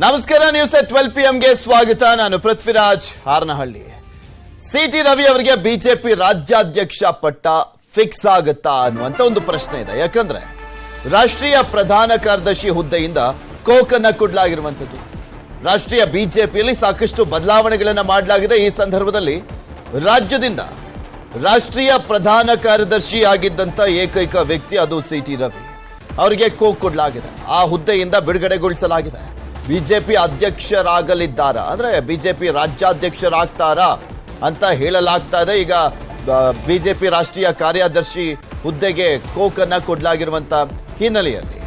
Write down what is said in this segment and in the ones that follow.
ನಮಸ್ಕಾರ, news 12 PM ಸ್ವಾಗತ. ನಾನು ಪೃಥ್ವಿರಾಜ್ ಹಾರನಹಳ್ಳಿ. ಸಿಟಿ ರವಿ ಅವರಿಗೆ ಬಿಜೆಪಿ ರಾಜ್ಯಾಧ್ಯಕ್ಷ ಪಟ್ಟ ಫಿಕ್ಸ್ ಆಗುತ್ತಾ ಅನ್ನುವಂತ ಒಂದು ಪ್ರಶ್ನೆ ಇದೆ. ಯಾಕಂದ್ರೆ ರಾಷ್ಟ್ರೀಯ ಪ್ರಧಾನ ಕಾರ್ಯದರ್ಶಿ ಹುದ್ದೆಯಿಂದ ಕೋಕನ್ನ ಕೊಡಲಾಗಿರುವಂತದ್ದು. ರಾಷ್ಟ್ರೀಯ ಬಿಜೆಪಿಯಲ್ಲಿ ಸಾಕಷ್ಟು ಬದಲಾವಣೆಗಳನ್ನ ಮಾಡಲಾಗಿದೆ. ಈ ಸಂದರ್ಭದಲ್ಲಿ ರಾಜ್ಯದಿಂದ ರಾಷ್ಟ್ರೀಯ ಪ್ರಧಾನ ಕಾರ್ಯದರ್ಶಿ ಆಗಿದ್ದಂತ ಏಕೈಕ ವ್ಯಕ್ತಿ ಅದು ಸಿಟಿ ರವಿ ಅವರಿಗೆ ಕೋಕ್ ಕೊಡಲಾಗಿದೆ. ಆ ಹುದ್ದೆಯಿಂದ ಬಿಡುಗಡೆಗೊಳಿಸಲಾಗಿದೆ. ಬಿಜೆಪಿ ಅಧ್ಯಕ್ಷರಾಗಲಿದ್ದಾರಾ ಅಂದ್ರೆ ಬಿಜೆಪಿ ರಾಜ್ಯಾಧ್ಯಕ್ಷರಾಗ್ತಾರಾ ಅಂತ ಹೇಳಲಾಗ್ತಾ ಇದೆ. ಈಗ ಬಿಜೆಪಿ ರಾಷ್ಟ್ರೀಯ ಕಾರ್ಯದರ್ಶಿ ಹುದ್ದೆಗೆ ಕೋಕನ್ನ ಕೊಡಲಾಗಿರುವಂತ ಹಿನ್ನೆಲೆಯಲ್ಲಿ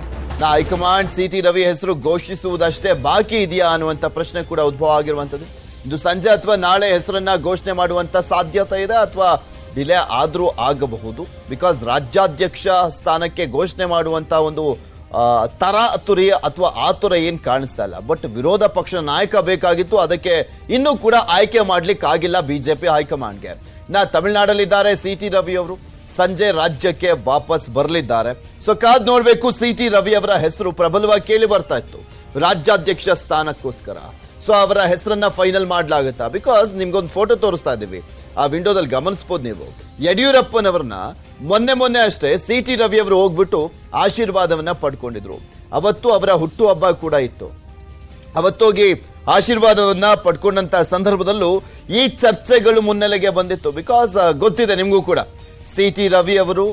ಹೈಕಮಾಂಡ್ ಸಿಟಿ ರವಿ ಹೆಸರು ಘೋಷಿಸುವುದಷ್ಟೇ ಬಾಕಿ ಇದೆಯಾ ಅನ್ನುವಂತ ಪ್ರಶ್ನೆ ಕೂಡ ಉದ್ಭವ ಆಗಿರುವಂತದ್ದು. ಇಂದು ಸಂಜೆ ಅಥವಾ ನಾಳೆ ಹೆಸರನ್ನ ಘೋಷಣೆ ಮಾಡುವಂತ ಸಾಧ್ಯತೆ ಇದೆ ಅಥವಾ ಡಿಲೇ ಆದ್ರೂ ಆಗಬಹುದು. ಬಿಕಾಸ್ ರಾಜ್ಯಾಧ್ಯಕ್ಷ ಸ್ಥಾನಕ್ಕೆ ಘೋಷಣೆ ಮಾಡುವಂತ ಒಂದು ತರಾತುರಿ ಅಥವಾ ಆತುರ ಏನ್ ಕಾಣಿಸ್ತಾ ಇಲ್ಲ. ಬಟ್ ವಿರೋಧ ಪಕ್ಷ ನಾಯಕ ಬೇಕಾಗಿತ್ತು, ಅದಕ್ಕೆ ಇನ್ನೂ ಕೂಡ ಆಯ್ಕೆ ಮಾಡ್ಲಿಕ್ಕೆ ಆಗಿಲ್ಲ ಬಿಜೆಪಿ ಹೈಕಮಾಂಡ್ಗೆ. ತಮಿಳುನಾಡಲ್ಲಿದ್ದಾರೆ ಸಿಟಿ ರವಿ ಅವರು, ಸಂಜೆ ರಾಜ್ಯಕ್ಕೆ ವಾಪಸ್ ಬರಲಿದ್ದಾರೆ. ಸೊ ಕಾದ್ ನೋಡ್ಬೇಕು. ಸಿಟಿ ರವಿ ಅವರ ಹೆಸರು ಪ್ರಬಲವಾಗಿ ಕೇಳಿ ಬರ್ತಾ ಇತ್ತು ರಾಜ್ಯಾಧ್ಯಕ್ಷ ಸ್ಥಾನಕ್ಕೋಸ್ಕರ. ಸೊ ಅವರ ಹೆಸರನ್ನ ಫೈನಲ್ ಮಾಡ್ಲಾಗುತ್ತಾ? ಬಿಕಾಸ್ ನಿಮ್ಗೊಂದು ಫೋಟೋ ತೋರಿಸ್ತಾ ಇದ್ದೀವಿ, ಆ ವಿಂಡೋದಲ್ಲಿ ಗಮನಿಸಬಹುದು ನೀವು. ಯಡಿಯೂರಪ್ಪನವರನ್ನ ಮೊನ್ನೆ ಅಷ್ಟೇ ಸಿಟಿ ರವಿ ಅವರು ಹೋಗ್ಬಿಟ್ಟು ಆಶೀರ್ವಾದವನ್ನ ಪಡ್ಕೊಂಡಿದ್ರು. ಅವತ್ತು ಅವರ ಹುಟ್ಟು ಹಬ್ಬ ಕೂಡ ಇತ್ತು. ಅವತ್ತೋಗಿ ಆಶೀರ್ವಾದವನ್ನ ಪಡ್ಕೊಂಡಂತ ಸಂದರ್ಭದಲ್ಲೂ ಈ ಚರ್ಚೆಗಳು ಮುನ್ನೆಲೆಗೆ ಬಂದಿತ್ತು. ಬಿಕಾಸ್ ಗೊತ್ತಿದೆ ನಿಮಗೂ ಕೂಡ ಸಿಟಿ ರವಿ ಅವರು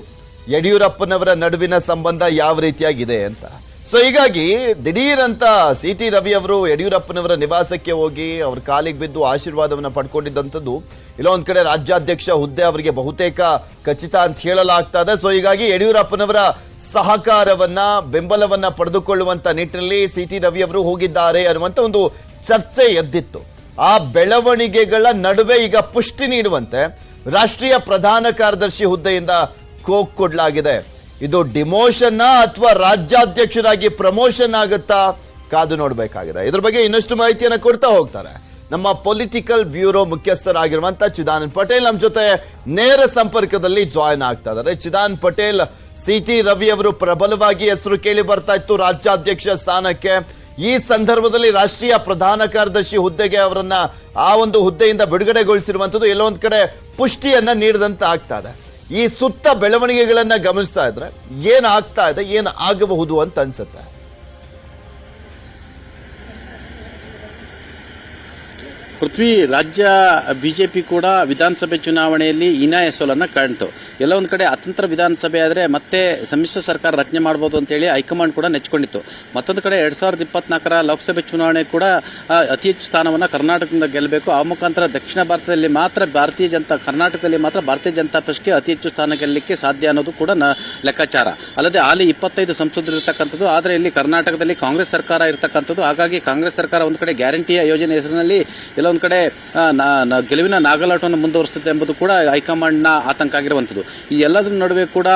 ಯಡಿಯೂರಪ್ಪನವರ ನಡುವಿನ ಸಂಬಂಧ ಯಾವ ರೀತಿಯಾಗಿದೆ ಅಂತ. ಸೊ ಹೀಗಾಗಿ ದಿಢೀರಂತ ಸಿಟಿ ರವಿ ಅವರು ಯಡಿಯೂರಪ್ಪನವರ ನಿವಾಸಕ್ಕೆ ಹೋಗಿ ಅವ್ರ ಕಾಲಿಗೆ ಬಿದ್ದು ಆಶೀರ್ವಾದವನ್ನ ಪಡ್ಕೊಂಡಿದ್ದಂಥದ್ದು ಇಲ್ಲೊಂದ್ ಕಡೆ ರಾಜ್ಯಾಧ್ಯಕ್ಷ ಹುದ್ದೆ ಅವರಿಗೆ ಬಹುತೇಕ ಖಚಿತ ಅಂತ ಹೇಳಲಾಗ್ತಾ ಇದೆ. ಸೊ ಹೀಗಾಗಿ ಯಡಿಯೂರಪ್ಪನವರ ಸಹಕಾರವನ್ನ ಬೆಂಬಲವನ್ನ ಪಡೆದುಕೊಳ್ಳುವಂತ ನಿಟ್ಟಿನಲ್ಲಿ ಸಿಟಿ ರವಿ ಅವರು ಹೋಗಿದ್ದಾರೆ ಅನ್ನುವಂತ ಒಂದು ಚರ್ಚೆ ಎದ್ದಿತ್ತು. ಆ ಬೆಳವಣಿಗೆಗಳ ನಡುವೆ ಈಗ ಪುಷ್ಟಿ ನೀಡುವಂತೆ ರಾಷ್ಟ್ರೀಯ ಪ್ರಧಾನ ಕಾರ್ಯದರ್ಶಿ ಹುದ್ದೆಯಿಂದ ಕೋಕ್ ಕೊಡಲಾಗಿದೆ. ಇದು ಡಿಮೋಷನ್ ಅಥವಾ ರಾಜ್ಯಾಧ್ಯಕ್ಷರಾಗಿ ಪ್ರಮೋಷನ್ ಆಗುತ್ತಾ? ಕಾದು ನೋಡಬೇಕಾಗಿದೆ. ಇದ್ರ ಬಗ್ಗೆ ಇನ್ನಷ್ಟು ಮಾಹಿತಿಯನ್ನು ಕೊಡ್ತಾ ಹೋಗ್ತಾರೆ ನಮ್ಮ ಪೊಲಿಟಿಕಲ್ ಬ್ಯೂರೋ ಮುಖ್ಯಸ್ಥರಾಗಿರುವಂತ ಚಿದಾನಂದ್ ಪಟೇಲ್ ನಮ್ಮ ಜೊತೆ ನೇರ ಸಂಪರ್ಕದಲ್ಲಿ ಜಾಯಿನ್ ಆಗ್ತಾ ಇದ್ದಾರೆ. ಚಿದಾನಂದ್ ಪಟೇಲ್, ಸಿಟಿ ರವಿ ಅವರು ಪ್ರಬಲವಾಗಿ ಹೆಸರು ಕೇಳಿ ಬರ್ತಾ ಇತ್ತು ರಾಜ್ಯಾಧ್ಯಕ್ಷ ಸ್ಥಾನಕ್ಕೆ. ಈ ಸಂದರ್ಭದಲ್ಲಿ ರಾಷ್ಟ್ರೀಯ ಪ್ರಧಾನ ಕಾರ್ಯದರ್ಶಿ ಹುದ್ದೆಗೆ ಅವರನ್ನ ಆ ಒಂದು ಹುದ್ದೆಯಿಂದ ಬಿಡುಗಡೆಗೊಳಿಸಿರುವಂತದ್ದು ಎಲ್ಲೊಂದ್ ಕಡೆ ಪುಷ್ಟಿಯನ್ನ ನೀಡಿದಂತ ಆಗ್ತಾ ಇದೆ. ಈ ಸುತ್ತ ಬೆಳವಣಿಗೆಗಳನ್ನ ಗಮನಿಸ್ತಾ ಇದ್ರೆ ಏನ್ ಆಗ್ತಾ ಇದೆ, ಏನ್ ಆಗಬಹುದು ಅಂತ ಅನ್ಸುತ್ತೆ? ಪೃಥ್ವಿ, ರಾಜ್ಯ ಬಿಜೆಪಿ ಕೂಡ ವಿಧಾನಸಭೆ ಚುನಾವಣೆಯಲ್ಲಿ ಹೀನಾಯ ಸೋಲನ್ನು ಕಾಣ್ತು. ಎಲ್ಲ ಒಂದು ಕಡೆ ಅತಂತ್ರ ವಿಧಾನಸಭೆ ಆದರೆ ಮತ್ತೆ ಸಮ್ಮಿಶ್ರ ಸರ್ಕಾರ ರಚನೆ ಮಾಡಬಹುದು ಅಂತೇಳಿ ಹೈಕಮಾಂಡ್ ಕೂಡ ನೆಚ್ಕೊಂಡಿತ್ತು. ಮತ್ತೊಂದು ಕಡೆ 2024ರ ಲೋಕಸಭೆ ಚುನಾವಣೆ ಕೂಡ ಅತಿ ಹೆಚ್ಚು ಸ್ಥಾನವನ್ನು ಕರ್ನಾಟಕದಿಂದ ಗೆಲ್ಲಬೇಕು. ಆ ಮುಖಾಂತರ ದಕ್ಷಿಣ ಭಾರತದಲ್ಲಿ ಮಾತ್ರ ಕರ್ನಾಟಕದಲ್ಲಿ ಮಾತ್ರ ಭಾರತೀಯ ಜನತಾ ಪಕ್ಷಕ್ಕೆ ಅತಿ ಹೆಚ್ಚು ಸ್ಥಾನ ಗೆಲ್ಲಲಿಕ್ಕೆ ಸಾಧ್ಯ ಅನ್ನೋದು ಕೂಡ ಲೆಕ್ಕಾಚಾರ. ಅಲ್ಲದೆ ಹಾಲಿ 25 ಸಂಸದರು ಇರತಕ್ಕಂಥದ್ದು, ಆದರೆ ಇಲ್ಲಿ ಕರ್ನಾಟಕದಲ್ಲಿ ಕಾಂಗ್ರೆಸ್ ಸರ್ಕಾರ ಇರತಕ್ಕಂಥದ್ದು. ಹಾಗಾಗಿ ಕಾಂಗ್ರೆಸ್ ಸರ್ಕಾರ ಒಂದು ಕಡೆ ಗ್ಯಾರಂಟಿಯ ಯೋಜನೆ ಹೆಸರಿನಲ್ಲಿ ಒಂದು ಕಡೆ ಗೆಲುವಿನ ನಾಗಲಾಟವನ್ನು ಮುಂದುವರಿಸುತ್ತೆ ಎಂಬುದು ಕೂಡ ಹೈಕಮಾಂಡ್ನ ಆತಂಕ ಆಗಿರುವಂಥದ್ದು. ಈ ಎಲ್ಲದರ ನಡುವೆ ಕೂಡ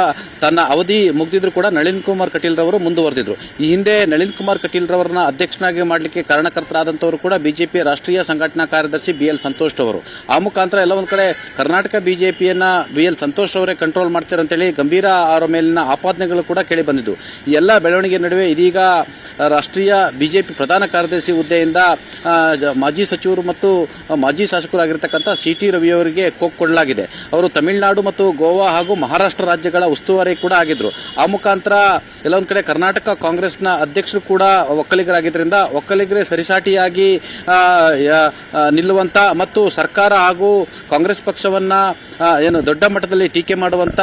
ತನ್ನ ಅವಧಿ ಮುಗಿದಿದ್ರು ಕೂಡ ನಳಿನ್ ಕುಮಾರ್ ಕಟೀಲ್ ರವರು ಮುಂದುವರೆದಿದ್ರು. ಈ ಹಿಂದೆ ನಳಿನ್ ಕುಮಾರ್ ಕಟೀಲ್ ರವರನ್ನ ಅಧ್ಯಕ್ಷನಾಗಿ ಮಾಡಲಿಕ್ಕೆ ಕಾರಣಕರ್ತರಾದಂಥವರು ಕೂಡ ಬಿಜೆಪಿ ರಾಷ್ಟ್ರೀಯ ಸಂಘಟನಾ ಕಾರ್ಯದರ್ಶಿ BL ಸಂತೋಷ್ ಅವರು. ಆ ಮುಖಾಂತರ ಎಲ್ಲ ಒಂದು ಕಡೆ ಕರ್ನಾಟಕ ಬಿಜೆಪಿಯನ್ನ BL ಸಂತೋಷ್ ಅವರೇ ಕಂಟ್ರೋಲ್ ಮಾಡ್ತಾರೆ ಅಂತೇಳಿ ಗಂಭೀರ ಅವರ ಮೇಲಿನ ಆಪಾದನೆಗಳು ಕೂಡ ಕೇಳಿ ಬಂದಿದ್ದು. ಈ ಎಲ್ಲ ಬೆಳವಣಿಗೆ ನಡುವೆ ಇದೀಗ ರಾಷ್ಟ್ರೀಯ ಬಿಜೆಪಿ ಪ್ರಧಾನ ಕಾರ್ಯದರ್ಶಿ ಹುದ್ದೆಯಿಂದ ಮಾಜಿ ಸಚಿವರು ಮತ್ತು ಮಾಜಿ ಶಾಸಕರಾಗಿರ್ತಕ್ಕಂಥ ಸಿಟಿ ರವಿ ಅವರಿಗೆ ಕೋಕ್ ಕೊಡಲಾಗಿದೆ. ಅವರು ತಮಿಳುನಾಡು ಮತ್ತು ಗೋವಾ ಹಾಗೂ ಮಹಾರಾಷ್ಟ್ರ ರಾಜ್ಯಗಳ ಉಸ್ತುವಾರಿ ಕೂಡ ಆಗಿದ್ರು. ಆ ಮುಖಾಂತರ ಎಲ್ಲೊಂದು ಕಡೆ ಕರ್ನಾಟಕ ಕಾಂಗ್ರೆಸ್ನ ಅಧ್ಯಕ್ಷರು ಕೂಡ ಒಕ್ಕಲಿಗರಾಗಿದ್ದರಿಂದ ಒಕ್ಕಲಿಗರೇ ಸರಿಸಾಟಿಯಾಗಿ ನಿಲ್ಲುವಂತ ಮತ್ತು ಸರ್ಕಾರ ಹಾಗೂ ಕಾಂಗ್ರೆಸ್ ಪಕ್ಷವನ್ನ ದೊಡ್ಡ ಮಟ್ಟದಲ್ಲಿ ಟೀಕೆ ಮಾಡುವಂತ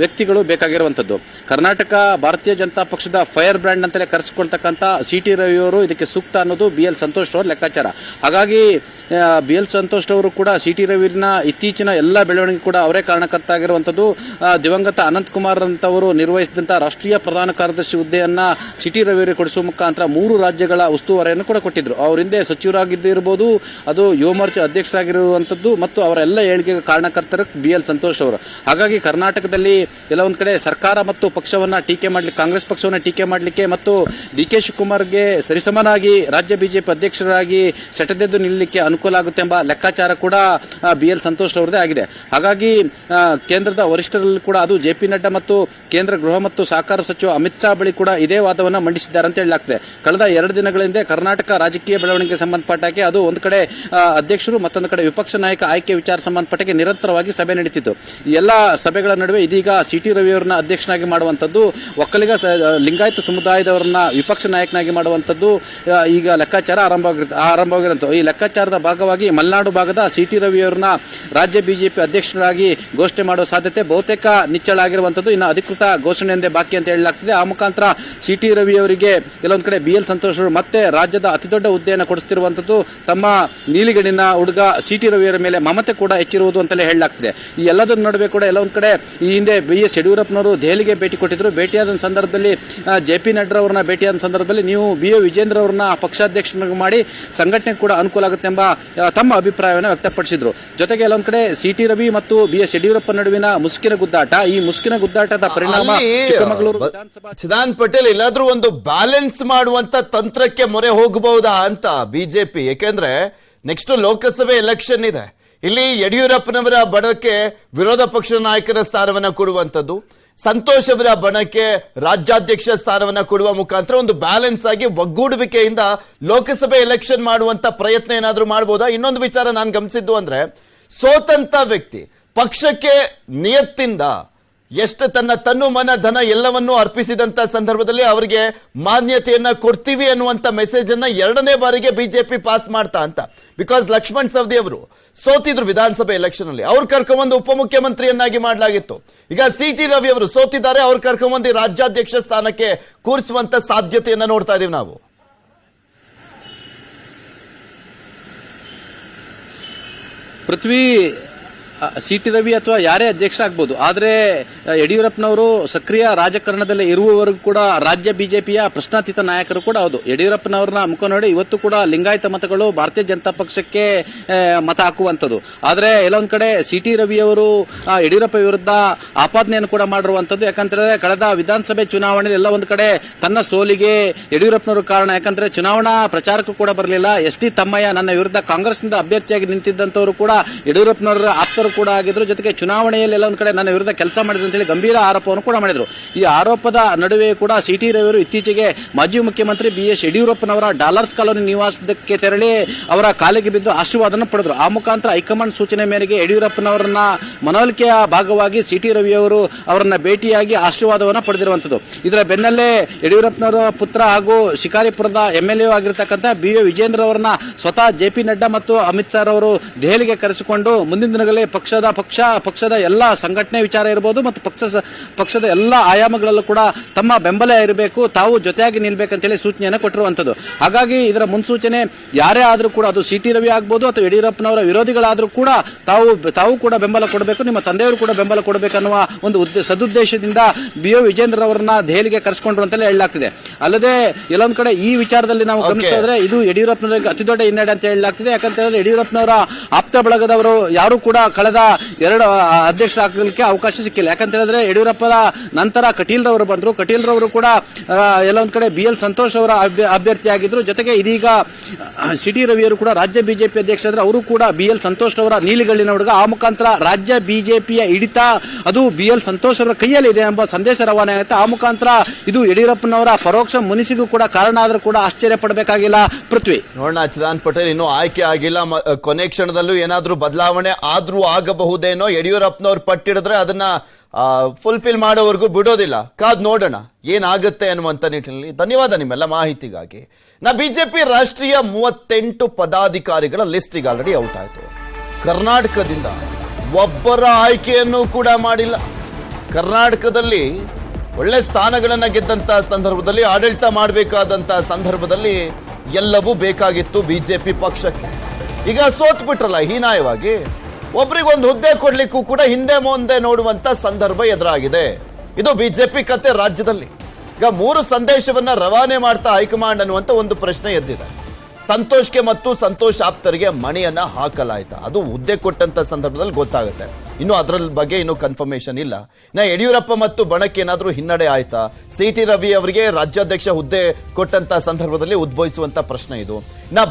ವ್ಯಕ್ತಿಗಳು ಬೇಕಾಗಿರುವಂತದ್ದು. ಕರ್ನಾಟಕ ಭಾರತೀಯ ಜನತಾ ಪಕ್ಷದ ಫೈರ್ ಬ್ರ್ಯಾಂಡ್ ಅಂತಲೇ ಕರೆಸಿಕೊಳ್ತಕ್ಕಂಥ ಸಿಟಿ ರವಿ ಅವರು ಇದಕ್ಕೆ ಸೂಕ್ತ ಅನ್ನೋದು BL ಸಂತೋಷ್ ಅವರ ಲೆಕ್ಕಾಚಾರ. ಹಾಗಾಗಿ BL ಸಂತೋಷ್ ಅವರು ಕೂಡ ಸಿಟಿ ರವಿನ ಇತ್ತೀಚಿನ ಎಲ್ಲ ಬೆಳವಣಿಗೆ ಕೂಡ ಅವರೇ ಕಾರಣಕರ್ತ ಆಗಿರುವಂತದ್ದು. ದಿವಂಗತ ಅನಂತ್ ಕುಮಾರ್ ಅಂತವರು ನಿರ್ವಹಿಸಿದಂತ ರಾಷ್ಟ್ರೀಯ ಪ್ರಧಾನ ಕಾರ್ಯದರ್ಶಿ ಹುದ್ದೆಯನ್ನ ಸಿಟಿ ರವಿಯವರಿಗೆ ಕೊಡಿಸುವ ಮುಖಾಂತರ 3 ರಾಜ್ಯಗಳ ಉಸ್ತುವಾರಿಯನ್ನು ಕೂಡ ಕೊಟ್ಟಿದ್ರು. ಅವರ ಹಿಂದೆ ಸಚಿವರಾಗಿದ್ದಿರಬಹುದು, ಅದು ಯುವ ಮೋರ್ಚಾ ಅಧ್ಯಕ್ಷರಾಗಿರುವಂತದ್ದು ಮತ್ತು ಅವರೆಲ್ಲ ಏಳಿಗೆಗೆ ಕಾರಣಕರ್ತರು BL ಸಂತೋಷ್ ಅವರು. ಹಾಗಾಗಿ ಕರ್ನಾಟಕದಲ್ಲಿ ಎಲ್ಲ ಒಂದ್ ಕಡೆ ಸರ್ಕಾರ ಮತ್ತು ಪಕ್ಷವನ್ನ ಟೀಕೆ ಮಾಡಲಿಕ್ಕೆ, ಕಾಂಗ್ರೆಸ್ ಪಕ್ಷವನ್ನ ಟೀಕೆ ಮಾಡಲಿಕ್ಕೆ ಮತ್ತು DK ಶಿವಕುಮಾರ್ಗೆ ಸರಿಸಮನಾಗಿ ರಾಜ್ಯ ಬಿಜೆಪಿ ಅಧ್ಯಕ್ಷರಾಗಿ ಸೆದೆದು ನಿಲ್ಲಲಿಕ್ಕೆ ಅನುಕೂಲ ಆಗುತ್ತೆ ಎಂಬ ಲೆಕ್ಕಾಚಾರ ಕೂಡ BL ಸಂತೋಷ್ ಅವರದೇ ಆಗಿದೆ. ಹಾಗಾಗಿ ಕೇಂದ್ರದ ವರಿಷ್ಠರಲ್ಲಿ ಕೂಡ ಅದು JP ನಡ್ಡಾ ಮತ್ತು ಕೇಂದ್ರ ಗೃಹ ಮತ್ತು ಸಹಕಾರ ಸಚಿವ ಅಮಿತ್ ಶಾ ಬಳಿ ಕೂಡ ಇದೇ ವಾದವನ್ನು ಮಂಡಿಸಿದ್ದಾರೆ ಅಂತ ಹೇಳಲಾಗ್ತದೆ. ಕಳೆದ 2 ದಿನಗಳ ಹಿಂದೆ ಕರ್ನಾಟಕ ರಾಜಕೀಯ ಬೆಳವಣಿಗೆಗೆ ಸಂಬಂಧಪಟ್ಟಾಗೆ ಅದು ಒಂದು ಕಡೆ ಅಧ್ಯಕ್ಷರು ಮತ್ತೊಂದು ಕಡೆ ವಿಪಕ್ಷ ನಾಯಕ ಆಯ್ಕೆ ವಿಚಾರ ಸಂಬಂಧಪಟ್ಟಾಗೆ ನಿರಂತರವಾಗಿ ಸಭೆ ನಡೀತಿತ್ತು. ಈ ಎಲ್ಲ ಸಭೆಗಳ ನಡುವೆ ಇದೀಗ CT ರವಿ ಅವರನ್ನ ಅಧ್ಯಕ್ಷನಾಗಿ ಮಾಡುವಂತದ್ದು, ಒಕ್ಕಲಿಗ ಲಿಂಗಾಯತ ಸಮುದಾಯದವರನ್ನ ವಿಪಕ್ಷ ನಾಯಕನಾಗಿ ಮಾಡುವಂತದ್ದು ಈಗ ಲೆಕ್ಕಾಚಾರ ಆರಂಭವಾಗಿರುವಂತ. ಈ ಲೆಕ್ಕಾಚಾರದ ಭಾಗವಾಗಿ ಮಲೆನಾಡು ಭಾಗದ CT ರವಿ ಅವರನ್ನ ರಾಜ್ಯ ಬಿಜೆಪಿ ಅಧ್ಯಕ್ಷರಾಗಿ ಘೋಷಣೆ ಮಾಡುವ ಸಾಧ್ಯತೆ ಬಹುತೇಕ ನಿಚ್ಚಳ ಆಗಿರುವಂತದ್ದು. ಇನ್ನು ಅಧಿಕೃತ ಘೋಷಣೆಯೊಂದೇ ಬಾಕಿ ಅಂತ ಹೇಳಲಾಗ್ತದೆ. ಆ ಮುಖಾಂತರ CT ರವಿ ಅವರಿಗೆ ಕೆಲವೊಂದು ಕಡೆ BL ಸಂತೋಷ್ ಅವರು ಮತ್ತೆ ರಾಜ್ಯದ ಅತಿದೊಡ್ಡ ಹುದ್ದೆಯನ್ನು ಕೊಡಿಸುತ್ತಿರುವಂತದ್ದು, ತಮ್ಮ ನೀಲಿಗಣ್ಣಿನ ಹುಡುಗ CT ರವಿಯವರ ಮೇಲೆ ಮಮತೆ ಕೂಡ ಹೆಚ್ಚಿರುವುದು ಅಂತಲೇ ಹೇಳಲಾಗ್ತಿದೆ. ಈ ಎಲ್ಲದರ ನಡುವೆ ಕೂಡ ಎಲ್ಲೊಂದು ಕಡೆ ಈ ಹಿಂದೆ BS ಯಡಿಯೂರಪ್ಪನವರು ದೆಹಲಿಗೆ ಭೇಟಿ ಕೊಟ್ಟಿದ್ರು. ಭೇಟಿಯಾದ ಸಂದರ್ಭದಲ್ಲಿ JP ನಡ್ಡಾ ಅವರನ್ನ ಭೇಟಿಯಾದ ಸಂದರ್ಭದಲ್ಲಿ ನೀವು BO ವಿಜೇಂದ್ರ ಅವರನ್ನ ಪಕ್ಷಾಧ್ಯಕ್ಷನಾಗಿ ಮಾಡಿ ಸಂಘಟನೆ ಕೂಡ ಅನುಕೂಲ ಆಗುತ್ತೆ ಎಂಬ ತಮ್ಮ ಅಭಿಪ್ರಾಯವನ್ನು ವ್ಯಕ್ತಪಡಿಸಿದ್ರು. ಜೊತೆಗೆ ಎಲ್ಲೊಂದು ಕಡೆ CT ರವಿ ಮತ್ತು BS ಯಡಿಯೂರಪ್ಪ ನಡುವಿನ ಮುಸುಕಿನ ಗುದ್ದಾಟ, ಈ ಮುಸುಕಿನ ಗುದ್ದಾಟದ ಪರಿಣಾಮ ಚಿಕ್ಕಮಗಳೂರು ಚಿದಾನ್ ಪಟೇಲ್ ಎಲ್ಲಾದ್ರೂ ಒಂದು ಬ್ಯಾಲೆನ್ಸ್ ಮಾಡುವಂತ ತಂತ್ರಕ್ಕೆ ಮೊರೆ ಹೋಗಬಹುದಾ ಅಂತ ಬಿಜೆಪಿ? ಯಾಕೆಂದ್ರೆ ನೆಕ್ಸ್ಟ್ ಲೋಕಸಭೆ ಎಲೆಕ್ಷನ್ ಇದೆ. ಇಲ್ಲಿ ಯಡಿಯೂರಪ್ಪನವರ ಬಣಕ್ಕೆ ವಿರೋಧ ಪಕ್ಷದ ನಾಯಕರ ಸ್ಥಾನವನ್ನ ಕೊಡುವಂತದ್ದು, ಸಂತೋಷ್ ಅವರ ಬಣಕ್ಕೆ ರಾಜ್ಯಾಧ್ಯಕ್ಷ ಸ್ಥಾನವನ್ನ ಕೊಡುವ ಮುಖಾಂತರ ಒಂದು ಬ್ಯಾಲೆನ್ಸ್ ಆಗಿ ಒಗ್ಗೂಡುವಿಕೆಯಿಂದ ಲೋಕಸಭೆ ಎಲೆಕ್ಷನ್ ಮಾಡುವಂತ ಪ್ರಯತ್ನ ಏನಾದ್ರೂ ಮಾಡಬಹುದಾ? ಇನ್ನೊಂದು ವಿಚಾರ ನಾನು ಗಮನಿಸಿದ್ದು ಅಂದ್ರೆ, ಸೋತಂತ ವ್ಯಕ್ತಿ ಪಕ್ಷಕ್ಕೆ ನಿಯತ್ತಿಂದ ಎಷ್ಟು ತನ್ನ ತನ್ನು ಮನ ಧನ ಎಲ್ಲವನ್ನೂ ಅರ್ಪಿಸಿದಂತ ಸಂದರ್ಭದಲ್ಲಿ ಅವರಿಗೆ ಮಾನ್ಯತೆಯನ್ನ ಕೊಡ್ತೀವಿ ಅನ್ನುವಂತ ಮೆಸೇಜ್ ಅನ್ನ 2ನೇ ಬಾರಿಗೆ ಬಿಜೆಪಿ ಪಾಸ್ ಮಾಡ್ತಾ ಅಂತ. ಬಿಕಾಸ್ ಲಕ್ಷ್ಮಣ್ ಸವದಿ ಅವರು ಸೋತಿದ್ರು ವಿಧಾನಸಭೆ ಎಲೆಕ್ಷನ್ ಅಲ್ಲಿ, ಅವ್ರು ಕರ್ಕೊಂಡ್ಬಂದು ಉಪಮುಖ್ಯಮಂತ್ರಿಯನ್ನಾಗಿ ಮಾಡಲಾಗಿತ್ತು. ಈಗ CT ರವಿ ಅವರು ಸೋತಿದ್ದಾರೆ, ಅವ್ರು ಕರ್ಕೊಂಡ್ಬಂದು ರಾಜ್ಯಾಧ್ಯಕ್ಷ ಸ್ಥಾನಕ್ಕೆ ಕೂರಿಸುವಂತ ಸಾಧ್ಯತೆಯನ್ನ ನೋಡ್ತಾ ಇದೀವಿ ನಾವು. ಪೃಥ್ವಿ CT ರವಿ ಅಥವಾ ಯಾರೇ ಅಧ್ಯಕ್ಷ ಆಗ್ಬೋದು, ಆದರೆ ಯಡಿಯೂರಪ್ಪನವರು ಸಕ್ರಿಯ ರಾಜಕಾರಣದಲ್ಲಿ ಇರುವವರೆಗೂ ಕೂಡ ರಾಜ್ಯ ಬಿಜೆಪಿಯ ಪ್ರಶ್ನಾತೀತ ನಾಯಕರು ಕೂಡ ಹೌದು. ಯಡಿಯೂರಪ್ಪನವ್ರನ್ನ ಮುಖ ನೋಡಿ ಇವತ್ತು ಕೂಡ ಲಿಂಗಾಯತ ಮತಗಳು ಭಾರತೀಯ ಜನತಾ ಪಕ್ಷಕ್ಕೆ ಮತ ಹಾಕುವಂಥದ್ದು. ಆದರೆ ಎಲ್ಲೊಂದು ಕಡೆ CT ರವಿ ಅವರು ಯಡಿಯೂರಪ್ಪ ವಿರುದ್ಧ ಆಪಾದನೆಯನ್ನು ಕೂಡ ಮಾಡಿರುವಂಥದ್ದು. ಯಾಕಂತಂದ್ರೆ ಕಳೆದ ವಿಧಾನಸಭೆ ಚುನಾವಣೆಯಲ್ಲಿ ಎಲ್ಲ ಒಂದು ಕಡೆ ತನ್ನ ಸೋಲಿಗೆ ಯಡಿಯೂರಪ್ಪನವರು ಕಾರಣ. ಯಾಕಂದ್ರೆ ಚುನಾವಣಾ ಪ್ರಚಾರಕ್ಕೂ ಕೂಡ ಬರಲಿಲ್ಲ. SD ತಮ್ಮಯ್ಯ ನನ್ನ ವಿರುದ್ಧ ಕಾಂಗ್ರೆಸ್ನಿಂದ ಅಭ್ಯರ್ಥಿಯಾಗಿ ನಿಂತಿದ್ದಂಥವರು ಕೂಡ ಯಡಿಯೂರಪ್ಪನವರ ಆಪ್ತರು ಕೂಡ ಆಗಿದ್ರು. ಜೊತೆಗೆ ಚುನಾವಣೆಯಲ್ಲಿ ಎಲ್ಲ ಒಂದು ಕಡೆ ನನ್ನ ವಿರುದ್ಧ ಕೆಲಸ ಮಾಡಿದ್ರು ಅಂತ ಹೇಳಿ ಗಂಭೀರ ಆರೋಪವನ್ನು ಕೂಡ ಮಾಡಿದ್ರು. ಈ ಆರೋಪದ ನಡುವೆ ಕೂಡ CT ರವಿ ಅವರು ಇತ್ತೀಚೆಗೆ ಮಾಜಿ ಮುಖ್ಯಮಂತ್ರಿ BS ಯಡಿಯೂರಪ್ಪನವರ ಡಾಲರ್ಸ್ ಕಾಲೋನಿ ನಿವಾಸಕ್ಕೆ ತೆರಳಿ ಅವರ ಕಾಲಿಗೆ ಬಿದ್ದು ಆಶೀರ್ವಾದನ ಪಡೆದ್ರು. ಆ ಮುಖಾಂತರ ಹೈಕಮಾಂಡ್ ಸೂಚನೆ ಮೇರೆಗೆ ಯಡಿಯೂರಪ್ಪನವರನ್ನ ಮನವೊಲಿಕೆಯ ಭಾಗವಾಗಿ CT ರವಿ ಅವರು ಅವರನ್ನ ಭೇಟಿಯಾಗಿ ಆಶೀರ್ವಾದವನ್ನು ಪಡೆದಿರುವಂತದ್ದು. ಇದರ ಬೆನ್ನಲ್ಲೇ ಯಡಿಯೂರಪ್ಪನವರ ಪುತ್ರ ಹಾಗೂ ಶಿಕಾರಿಪುರದ MLA ಆಗಿರ್ತಕ್ಕಂಥ BO ವಿಜೇಂದ್ರ ಅವರನ್ನ ಸ್ವತಃ JP ನಡ್ಡಾ ಮತ್ತು ಅಮಿತ್ ಶಾ ಅವರು ದೆಹಲಿಗೆ ಕರೆಸಿಕೊಂಡು ಮುಂದಿನ ದಿನಗಳಲ್ಲಿ ಪಕ್ಷದ ಎಲ್ಲ ಸಂಘಟನೆ ವಿಚಾರ ಇರಬಹುದು ಮತ್ತು ಪಕ್ಷದ ಎಲ್ಲ ಆಯಾಮಗಳಲ್ಲೂ ಕೂಡ ತಮ್ಮ ಬೆಂಬಲ ಇರಬೇಕು, ತಾವು ಜೊತೆಯಾಗಿ ನಿಲ್ಬೇಕಂತ ಹೇಳಿ ಸೂಚನೆಯನ್ನು ಕೊಟ್ಟಿರುವಂತದ್ದು. ಹಾಗಾಗಿ ಇದರ ಮುನ್ಸೂಚನೆ ಯಾರೇ ಆದ್ರೂ ಕೂಡ, ಅದು CT ರವಿ ಆಗ್ಬೋದು ಅಥವಾ ಯಡಿಯೂರಪ್ಪನವರ ವಿರೋಧಿಗಳಾದ್ರೂ ಕೂಡ ತಾವು ಕೂಡ ಬೆಂಬಲ ಕೊಡಬೇಕು, ನಿಮ್ಮ ತಂದೆಯವರು ಕೂಡ ಬೆಂಬಲ ಕೊಡಬೇಕನ್ನುವ ಒಂದು ಸದುದ್ದೇಶದಿಂದ BO ವಿಜೇಂದ್ರ ಅವರನ್ನ ದೆಹಲಿಗೆ ಕರೆಸಿಕೊಂಡ್ರು ಅಂತಲೇ ಹೇಳಲಾಗ್ತಿದೆ. ಅಲ್ಲದೆ ಎಲ್ಲೊಂದು ಕಡೆ ಈ ವಿಚಾರದಲ್ಲಿ ನಾವು ಗಮನಿಸ್ತಾ ಇದ್ರೆ ಇದು ಯಡಿಯೂರಪ್ಪನವರಿಗೆ ಅತಿ ದೊಡ್ಡ ಹಿನ್ನಡೆ ಅಂತ ಹೇಳಲಾಗ್ತಿದೆ. ಯಾಕಂತಂದ್ರೆ ಯಡಿಯೂರಪ್ಪನವರ ಆಪ್ತ ಬಳಗದವರು ಯಾರು ಕೂಡ ಕಳೆದ 2 ಅಧ್ಯಕ್ಷರಾಗಲಿಕ್ಕೆ ಅವಕಾಶ ಸಿಕ್ಕಿಲ್ಲ. ಯಾಕಂತ ಹೇಳಿದ್ರೆ ಯಡಿಯೂರಪ್ಪರ ನಂತರ ಕಟೀಲ್ ರವರು ಬಂದ್ರು. ಕಟೀಲ್ ರವರು ಕೂಡ ಎಲ್ಲೊಂದು ಕಡೆ BL ಸಂತೋಷ್ ಅವರ ಅಭ್ಯರ್ಥಿಯಾಗಿದ್ರು. ಜೊತೆಗೆ ಇದೀಗ CT ರವಿಯವರು ಕೂಡ ರಾಜ್ಯ ಬಿಜೆಪಿ ಅಧ್ಯಕ್ಷ ಆದ್ರೆ ಅವರು ಕೂಡ BL ಸಂತೋಷ್ ಅವರ ನೀಲಿಗಳ್ಳಿನ ಹುಡುಗ. ಆ ಮುಖಾಂತರ ರಾಜ್ಯ ಬಿಜೆಪಿಯ ಹಿಡಿತ ಅದು BL ಸಂತೋಷ್ ಅವರ ಕೈಯಲ್ಲಿ ಇದೆ ಎಂಬ ಸಂದೇಶ ರವಾನೆ ಆಗುತ್ತೆ. ಆ ಮುಖಾಂತರ ಇದು ಯಡಿಯೂರಪ್ಪನವರ ಪರೋಕ್ಷ ಮುನಿಸಿಗೂ ಕೂಡ ಕಾರಣ ಆದ್ರೂ ಕೂಡ ಆಶ್ಚರ್ಯ ಪಡಬೇಕಾಗಿಲ್ಲ. ಪೃಥ್ವಿ ನೋಡೋಣ, ಚಿದಾನ್ ಪಟೇಲ್ ಇನ್ನೂ ಆಯ್ಕೆ ಆಗಿಲ್ಲ, ಕೊನೆ ಕ್ಷಣದಲ್ಲೂ ಏನಾದ್ರೂ ಬದಲಾವಣೆ ಆದ್ರೂ ಆಗಬಹುದೇನೋ. ಯಡಿಯೂರಪ್ಪನವ್ರು ಪಟ್ಟಿಡಿದ್ರೆ ಅದನ್ನ ಫುಲ್ಫಿಲ್ ಮಾಡೋವರೆಗೂ ಬಿಡೋದಿಲ್ಲ. ಕಾದ್ ನೋಡೋಣ ಏನಾಗುತ್ತೆ ಅನ್ನುವಂತ ನಿಟ್ಟಿನಲ್ಲಿ. ಧನ್ಯವಾದ ನಿಮ್ಮೆಲ್ಲ ಮಾಹಿತಿಗಾಗಿ. ಬಿಜೆಪಿ ರಾಷ್ಟ್ರೀಯ 38 ಪದಾಧಿಕಾರಿಗಳ ಲಿಸ್ಟ್ ಈಗ ಆಲ್ರೆಡಿ ಔಟ್ ಆಯ್ತು. ಕರ್ನಾಟಕದಿಂದ ಒಬ್ಬರ ಆಯ್ಕೆಯನ್ನು ಕೂಡ ಮಾಡಿಲ್ಲ. ಕರ್ನಾಟಕದಲ್ಲಿ ಒಳ್ಳೆ ಸ್ಥಾನಗಳನ್ನ ಗೆದ್ದಂತ ಸಂದರ್ಭದಲ್ಲಿ, ಆಡಳಿತ ಮಾಡಬೇಕಾದಂತ ಸಂದರ್ಭದಲ್ಲಿ ಎಲ್ಲವೂ ಬೇಕಾಗಿತ್ತು ಬಿಜೆಪಿ ಪಕ್ಷಕ್ಕೆ. ಈಗ ಸೋತ್ಬಿಟ್ರಲ್ಲ ಹೀನಾಯವಾಗಿ, ಒಬ್ರಿಗೊಂದು ಹುದ್ದೆ ಕೊಡ್ಲಿಕ್ಕೂ ಕೂಡ ಹಿಂದೆ ಮುಂದೆ ನೋಡುವಂತ ಸಂದರ್ಭ ಎದುರಾಗಿದೆ. ಇದು ಬಿಜೆಪಿ ಕತೆ ರಾಜ್ಯದಲ್ಲಿ. ಈಗ 3 ಸಂದೇಶವನ್ನ ರವಾನೆ ಮಾಡ್ತಾ ಹೈಕಮಾಂಡ್ ಅನ್ನುವಂತ ಒಂದು ಪ್ರಶ್ನೆ ಎದ್ದಿದೆ. ಸಂತೋಷ್ಗೆ ಮತ್ತು ಸಂತೋಷ್ ಆಪ್ತರಿಗೆ ಮಣಿಯನ್ನ ಹಾಕಲಾಯ್ತಾ? ಅದು ಹುದ್ದೆ ಕೊಟ್ಟಂತ ಸಂದರ್ಭದಲ್ಲಿ ಗೊತ್ತಾಗುತ್ತೆ. ಇನ್ನು ಅದರ ಬಗ್ಗೆ ಇನ್ನೂ ಕನ್ಫರ್ಮೇಶನ್ ಇಲ್ಲ. ಯಡಿಯೂರಪ್ಪ ಮತ್ತು ಬಣಕ್ಕೆ ಏನಾದರೂ ಹಿನ್ನಡೆ ಆಯ್ತಾ? ಸಿ.ಟಿ. ರವಿ ಅವರಿಗೆ ರಾಜ್ಯಾಧ್ಯಕ್ಷ ಹುದ್ದೆ ಕೊಟ್ಟಂತ ಸಂದರ್ಭದಲ್ಲಿ ಉದ್ಭವಿಸುವಂತ ಪ್ರಶ್ನೆ ಇದು.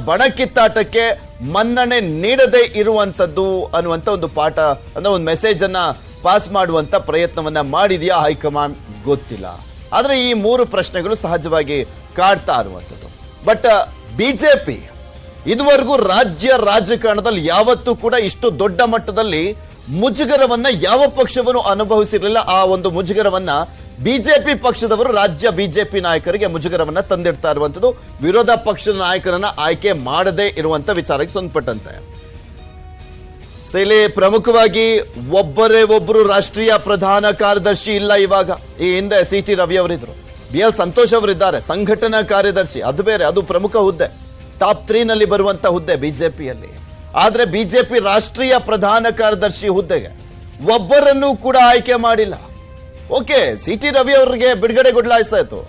ಬಣ ಕಿತ್ತಾಟಕ್ಕೆ ಮನ್ನಣೆ ನೀಡದೇ ಇರುವಂತದ್ದು ಅನ್ನುವಂತ ಒಂದು ಪಾಠ ಅಂದ್ರೆ ಒಂದು ಮೆಸೇಜ್ ಅನ್ನ ಪಾಸ್ ಮಾಡುವಂತ ಪ್ರಯತ್ನವನ್ನ ಮಾಡಿದೆಯಾ ಹೈಕಮಾಂಡ್ ಗೊತ್ತಿಲ್ಲ. ಆದ್ರೆ ಈ 3 ಪ್ರಶ್ನೆಗಳು ಸಹಜವಾಗಿ ಕಾಡ್ತಾ ಇರುವಂತದ್ದು. ಬಟ್ ಬಿಜೆಪಿ ಇದುವರೆಗೂ ರಾಜ್ಯ ರಾಜಕಾರಣದಲ್ಲಿ ಯಾವತ್ತೂ ಕೂಡ ಇಷ್ಟು ದೊಡ್ಡ ಮಟ್ಟದಲ್ಲಿ ಮುಜುಗರವನ್ನ ಯಾವ ಪಕ್ಷವನ್ನು ಅನುಭವಿಸಿರಲಿಲ್ಲ. ಆ ಒಂದು ಮುಜುಗರವನ್ನ ಬಿಜೆಪಿ ಪಕ್ಷದವರು ರಾಜ್ಯ ಬಿಜೆಪಿ ನಾಯಕರಿಗೆ ಮುಜುಗರವನ್ನ ತಂದಿಡ್ತಾ ಇರುವಂತದ್ದು ವಿರೋಧ ಪಕ್ಷದ ನಾಯಕರನ್ನ ಆಯ್ಕೆ ಮಾಡದೇ ಇರುವಂತ ವಿಚಾರಕ್ಕೆ ಸಂಬಂಧಪಟ್ಟಂತೆ. ಇಲ್ಲಿ ಪ್ರಮುಖವಾಗಿ ಒಬ್ಬರು ರಾಷ್ಟ್ರೀಯ ಪ್ರಧಾನ ಕಾರ್ಯದರ್ಶಿ ಇಲ್ಲ. ಇವಾಗ ಈ ಹಿಂದೆ ಸಿ.ಟಿ. ರವಿ ಅವರಿದ್ರು, ಬಿ.ಎಲ್. ಸಂತೋಷ್ ಅವರಿದ್ದಾರೆ ಸಂಘಟನಾ ಕಾರ್ಯದರ್ಶಿ, ಅದು ಬೇರೆ, ಅದು ಪ್ರಮುಖ ಹುದ್ದೆ, ಟಾಪ್ 3 ನಲ್ಲಿ ಬರುವಂತ ಹುದ್ದೆ ಬಿಜೆಪಿಯಲ್ಲಿ. ಆದ್ರೆ ಬಿಜೆಪಿ ರಾಷ್ಟ್ರೀಯ ಪ್ರಧಾನ ಕಾರ್ಯದರ್ಶಿ ಹುದ್ದೆಗೆ ಒಬ್ಬರನ್ನು ಕೂಡ ಆಯ್ಕೆ ಮಾಡಿಲ್ಲ. Okay, CT. ರವಿ ಅವರಿಗೆ ಬಿಡುಗಡೆ ಗೊಡ್ಲಾಯಿಸಾಯ್ತು,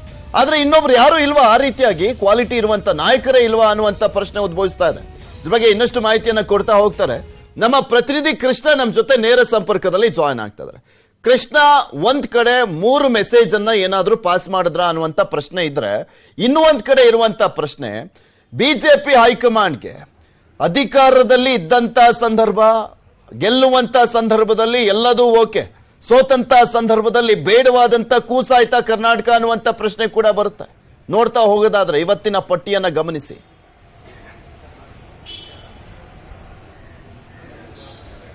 ಆದ್ರೆ ಇನ್ನೊಬ್ರು ಯಾರು ಇಲ್ವಾ? ಆ ರೀತಿಯಾಗಿ ಕ್ವಾಲಿಟಿ ಇರುವಂತ ನಾಯಕರೇ ಇಲ್ವಾ ಅನ್ನುವಂತ ಪ್ರಶ್ನೆ ಉದ್ಭವಿಸ್ತಾ ಇದೆ. ಇದ್ರ ಬಗ್ಗೆ ಇನ್ನಷ್ಟು ಮಾಹಿತಿಯನ್ನ ಕೊಡ್ತಾ ಹೋಗ್ತಾರೆ ನಮ್ಮ ಪ್ರತಿನಿಧಿ ಕೃಷ್ಣ. ನಮ್ಮ ಜೊತೆ ನೇರ ಸಂಪರ್ಕದಲ್ಲಿ ಜಾಯ್ನ್ ಆಗ್ತಿದ್ದಾರೆ. ಕೃಷ್ಣ, ಒಂದ್ ಕಡೆ 3 ಮೆಸೇಜ್ ಅನ್ನ ಏನಾದ್ರೂ ಪಾಸ್ ಮಾಡಿದ್ರ ಅನ್ನುವಂತ ಪ್ರಶ್ನೆ ಇದ್ರೆ, ಇನ್ನೂ ಒಂದ್ ಕಡೆ ಇರುವಂತ ಪ್ರಶ್ನೆ ಬಿಜೆಪಿ ಹೈಕಮಾಂಡ್ಗೆ ಅಧಿಕಾರದಲ್ಲಿ ಇದ್ದಂತ ಸಂದರ್ಭ, ಗೆಲ್ಲುವಂತ ಸಂದರ್ಭದಲ್ಲಿ ಎಲ್ಲದೂ ಓಕೆ, ಸೋತಂತ ಸಂದರ್ಭದಲ್ಲಿ ಬೇಡವಾದಂತ ಕೂಸಾಯ್ತಾ ಕರ್ನಾಟಕ ಅನ್ನುವಂತ ಪ್ರಶ್ನೆ ಕೂಡ ಬರುತ್ತೆ. ನೋಡ್ತಾ ಹೋಗೋದಾದ್ರೆ ಇವತ್ತಿನ ಪಟ್ಟಿಯನ್ನ ಗಮನಿಸಿ.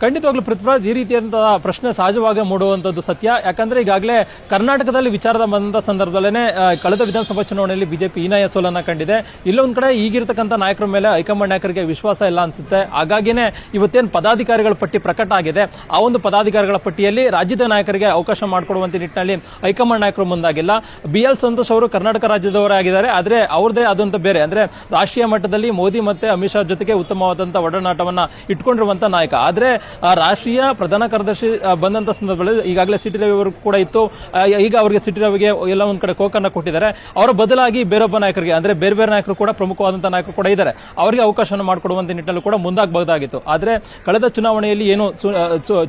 ಖಂಡಿತವಾಗ್ಲೂ ಪೃಥ್ವಿರಾಜ್, ಈ ರೀತಿಯಾದಂತಹ ಪ್ರಶ್ನೆ ಸಹಜವಾಗಿ ಮೂಡುವಂತದ್ದು ಸತ್ಯ. ಯಾಕಂದ್ರೆ ಈಗಾಗಲೇ ಕರ್ನಾಟಕದಲ್ಲಿ ವಿಚಾರದ ಬಂದ ಸಂದರ್ಭದಲ್ಲೇ ಕಳೆದ ವಿಧಾನಸಭಾ ಚುನಾವಣೆಯಲ್ಲಿ ಬಿಜೆಪಿ ಹೀನಾಯ ಸೋಲನ್ನ ಕಂಡಿದೆ. ಇಲ್ಲೊಂದ್ ಕಡೆ ಈಗಿರ್ತಕ್ಕಂಥ ನಾಯಕರ ಮೇಲೆ ಹೈಕಮಾಂಡ್ ನಾಯಕರಿಗೆ ವಿಶ್ವಾಸ ಇಲ್ಲ ಅನ್ಸುತ್ತೆ. ಹಾಗಾಗಿನೇ ಇವತ್ತೇನು ಪದಾಧಿಕಾರಿಗಳ ಪಟ್ಟಿ ಪ್ರಕಟ ಆಗಿದೆ, ಆ ಒಂದು ಪದಾಧಿಕಾರಿಗಳ ಪಟ್ಟಿಯಲ್ಲಿ ರಾಜ್ಯದ ನಾಯಕರಿಗೆ ಅವಕಾಶ ಮಾಡಿಕೊಡುವಂತ ನಿಟ್ಟಿನಲ್ಲಿ ಹೈಕಮಾಂಡ್ ನಾಯಕರು ಮುಂದಾಗಿಲ್ಲ. ಬಿ.ಎಲ್. ಸಂತೋಷ್ ಅವರು ಕರ್ನಾಟಕ ರಾಜ್ಯದವರೇ ಆಗಿದ್ದಾರೆ, ಆದ್ರೆ ಅವ್ರದೇ ಆದಂತ ಬೇರೆ, ಅಂದ್ರೆ ರಾಷ್ಟ್ರೀಯ ಮಟ್ಟದಲ್ಲಿ ಮೋದಿ ಮತ್ತೆ ಅಮಿತ್ ಶಾ ಜೊತೆಗೆ ಉತ್ತಮವಾದಂತಹ ಒಡನಾಟವನ್ನ ಇಟ್ಕೊಂಡಿರುವಂತ ನಾಯಕ. ಆದ್ರೆ ರಾಷ್ಟ್ರೀಯ ಪ್ರಧಾನ ಕಾರ್ಯದರ್ಶಿ ಬಂದಂತ ಸಂದರ್ಭದಲ್ಲಿ ಈಗಾಗಲೇ ಸಿ.ಟಿ. ರವಿ ಅವರು ಕೂಡ ಇತ್ತು. ಈಗ ಅವರಿಗೆ ಸಿ.ಟಿ. ರವಿಗೆ ಎಲ್ಲ ಒಂದ್ ಕಡೆ ಕೋಕನ್ನ ಕೊಟ್ಟಿದ್ದಾರೆ. ಅವರ ಬದಲಾಗಿ ಬೇರೊಬ್ಬ ನಾಯಕರಿಗೆ, ಅಂದ್ರೆ ಬೇರೆ ಬೇರೆ ನಾಯಕರು ಕೂಡ ಪ್ರಮುಖವಾದಂತಹ ನಾಯಕರು ಕೂಡ ಇದ್ದಾರೆ, ಅವರಿಗೆ ಅವಕಾಶವನ್ನು ಮಾಡಿಕೊಡುವಂತ ನಿಟ್ಟಿನಲ್ಲಿ ಕೂಡ ಮುಂದಾಗಬಹುದಾಗಿತ್ತು. ಆದ್ರೆ ಕಳೆದ ಚುನಾವಣೆಯಲ್ಲಿ ಏನು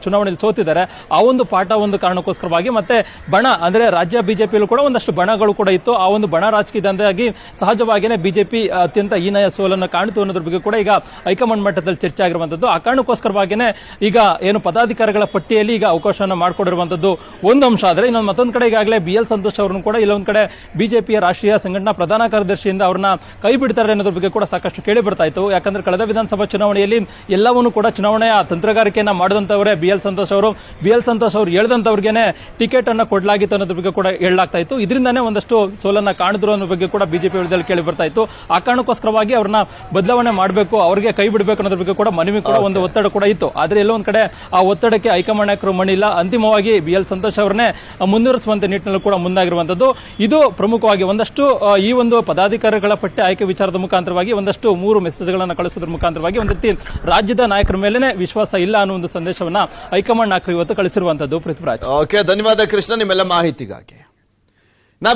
ಚುನಾವಣೆಯಲ್ಲಿ ಸೋತಿದ್ದಾರೆ, ಆ ಒಂದು ಪಾಠ ಒಂದು ಕಾರಣಕ್ಕೋಸ್ಕರವಾಗಿ ಮತ್ತೆ ಬಣ, ಅಂದ್ರೆ ರಾಜ್ಯ ಬಿಜೆಪಿಯಲ್ಲೂ ಕೂಡ ಒಂದಷ್ಟು ಬಣಗಳು ಕೂಡ ಇತ್ತು. ಆ ಒಂದು ಬಣ ರಾಜಕೀಯದಿಂದಾಗಿ ಸಹಜವಾಗಿಯೇ ಬಿಜೆಪಿ ಅತ್ಯಂತ ಹೀನಾಯ ಸೋಲನ್ನು ಕಾಣಿತು ಅನ್ನೋದ್ರ ಬಗ್ಗೆ ಕೂಡ ಈಗ ಹೈಕಮಾಂಡ್ ಮಟ್ಟದಲ್ಲಿ ಚರ್ಚೆ ಆಗಿರುವಂತದ್ದು. ಆ ಕಾರಣಕ್ಕೋಸ್ಕರವಾಗಿಯೇ ಈಗ ಏನು ಪದಾಧಿಕಾರಿಗಳ ಪಟ್ಟಿಯಲ್ಲಿ ಈಗ ಅವಕಾಶವನ್ನು ಮಾಡಿಕೊಂಡಿರುವಂತದ್ದು ಒಂದು ಅಂಶ. ಆದ್ರೆ ಇನ್ನೊಂದು ಮತ್ತೊಂದು ಕಡೆ ಈಗಾಗಲೇ ಬಿ.ಎಲ್. ಸಂತೋಷ್ ಅವರನ್ನು ಕೂಡ ಇಲ್ಲೊಂದು ಕಡೆ ಬಿಜೆಪಿಯ ರಾಷ್ಟ್ರೀಯ ಸಂಘಟನಾ ಪ್ರಧಾನ ಕಾರ್ಯದರ್ಶಿಯಿಂದ ಅವ್ರನ್ನ ಕೈ ಬಿಡ್ತಾರೆ ಅನ್ನೋದ್ರ ಬಗ್ಗೆ ಕೂಡ ಸಾಕಷ್ಟು ಕೇಳಿ ಬರ್ತಾ ಇತ್ತು. ಯಾಕಂದ್ರೆ ಕಳೆದ ವಿಧಾನಸಭಾ ಚುನಾವಣೆಯಲ್ಲಿ ಎಲ್ಲವನ್ನೂ ಕೂಡ ಚುನಾವಣೆಯ ತಂತ್ರಗಾರಿಕೆಯನ್ನ ಮಾಡಿದಂತವರೇ ಬಿ.ಎಲ್. ಸಂತೋಷ್ ಅವರು. ಬಿ.ಎಲ್. ಸಂತೋಷ್ ಅವರು ಹೇಳ್ದಂತವ್ರಿಗೇನೆ ಟಿಕೆಟ್ ಅನ್ನ ಕೊಡಲಾಗಿತ್ತು ಅನ್ನೋದ್ರ ಬಗ್ಗೆ ಕೂಡ ಹೇಳಲಾಗ್ತಾ ಇತ್ತು. ಇದರಿಂದಾನೇ ಒಂದಷ್ಟು ಸೋಲನ್ನ ಕಾಣಿದ್ರು ಅನ್ನೋ ಬಗ್ಗೆ ಕೂಡ ಬಿಜೆಪಿ ವಿರುದ್ಧದಲ್ಲಿ ಕೇಳಿ ಬರ್ತಾ ಇತ್ತು. ಆ ಕಾರಣಕ್ಕೋಸ್ಕರವಾಗಿ ಅವ್ರನ್ನ ಬದಲಾವಣೆ ಮಾಡಬೇಕು, ಅವರಿಗೆ ಕೈ ಬಿಡಬೇಕು ಅನ್ನೋದ್ರ ಬಗ್ಗೆ ಕೂಡ ಮನವಿ ಕೂಡ ಒಂದು ಒತ್ತಡ ಕೂಡ ಇತ್ತು. ಆದ್ರೆ ಎಲ್ಲೋ ಒಂದ್ ಕಡೆ ಆ ಒತ್ತಡಕ್ಕೆ ಹೈಕಮಾಂಡ್ ನಾಯಕರು ಮಣಿಲ್ಲ. ಅಂತಿಮವಾಗಿ ಬಿ.ಎಲ್. ಸಂತೋಷ್ ಅವರನ್ನೇ ಮುಂದುವರಿಸುವಂತ ನಿಟ್ಟಿನಲ್ಲಿ ಕೂಡ ಮುಂದಾಗಿರುವಂತದ್ದು. ಇದು ಪ್ರಮುಖವಾಗಿ ಒಂದಷ್ಟು ಈ ಒಂದು ಪದಾಧಿಕಾರಿಗಳ ಪಟ್ಟಿ ಆಯ್ಕೆ ವಿಚಾರದ ಮುಖಾಂತರವಾಗಿ ಒಂದಷ್ಟು 3 ಮೆಸೇಜ್ಗಳನ್ನು ಕಳಿಸೋದ್ರ ಮುಖಾಂತರವಾಗಿ ಒಂದು ರೀತಿ ರಾಜ್ಯದ ನಾಯಕರ ಮೇಲೆನೆ ವಿಶ್ವಾಸ ಇಲ್ಲ ಅನ್ನೋ ಒಂದು ಸಂದೇಶವನ್ನ ಹೈಕಮಾಂಡ್ ನಾಯಕರು ಇವತ್ತು ಕಳಿಸಿರುವಂತದ್ದು. ಪೃಥ್ವಿರಾಜ್, ಓಕೆ, ಧನ್ಯವಾದ ಕೃಷ್ಣ ನಿಮ್ಮೆಲ್ಲ ಮಾಹಿತಿಗಾಗಿ.